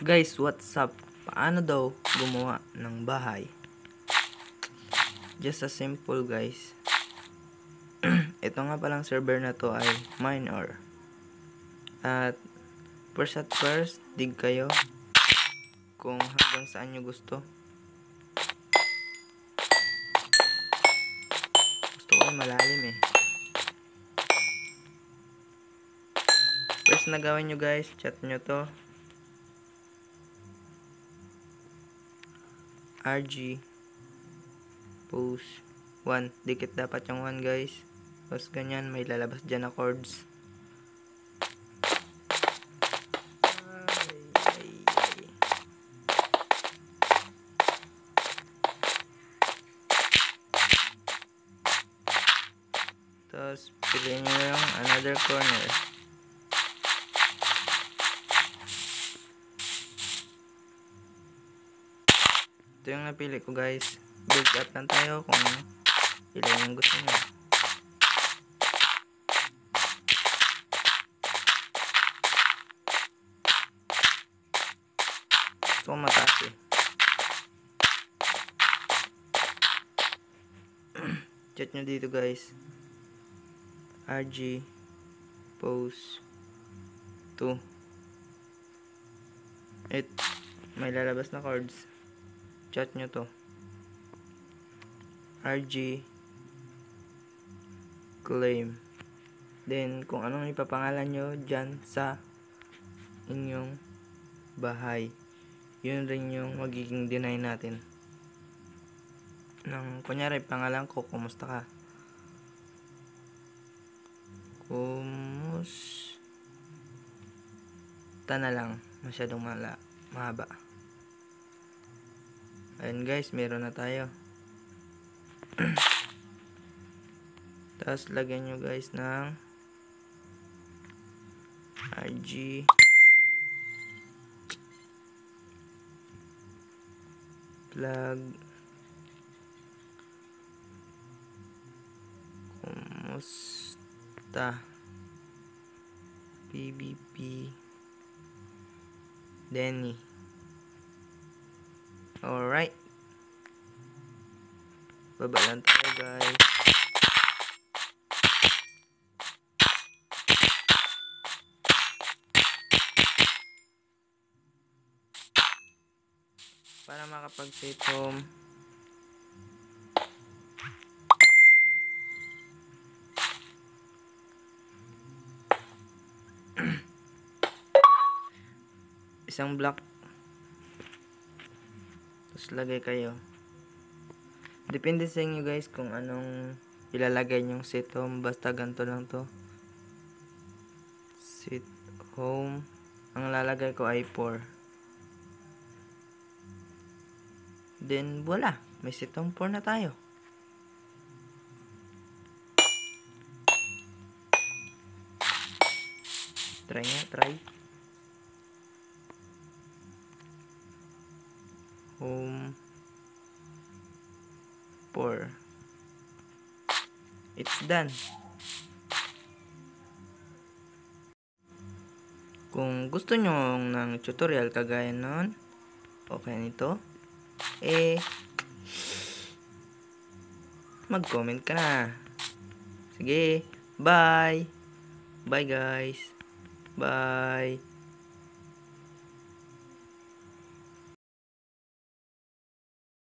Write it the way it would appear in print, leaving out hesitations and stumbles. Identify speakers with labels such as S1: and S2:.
S1: Guys, what's up? Paano daw gumawa ng bahay? Just a simple guys. Ito nga palang server na to ay Minor. At first, dig kayo kung hanggang saan nyo gusto. Gusto ko malalim eh. First na gawin nyo guys, chat nyo to. RG post 1. Dikit dapat yung 1 guys. Tapos ganyan, may lalabas dyan na chords. Tapos piliin nyo yung another corner. Ito yung napili ko guys. Build up lang tayo kung ilan yung gusto nyo. Gusto ko mataas eh. Chat nyo dito guys. RG pose 2. May lalabas na chords. Chat nyo to. RG claim. Then kung anong ipapangalan nyo dyan sa inyong bahay, yun rin yung magiging deny natin. Kunyari pangalan ko, kumusta ka? Kumusta na lang. Masyadong mahaba. Ayan guys, meron na tayo. Tapos lagyan nyo guys ng RG plug kumusta PBP Denny. Alright. Baba lang tayo guys. Para makapag-save home. Isang block. Tapos lagay kayo. Depende sa inyo guys kung anong ilalagay nyong set home. Basta ganito lang to. Set home. Ang lalagay ko ay 4. Then wala. May set home 4 na tayo. Try nga. Try. Home 4. It's done. Kung gusto nyo ng tutorial kagaya nun, okay nito, mag-comment ka na. Sige, bye. Bye guys. Bye.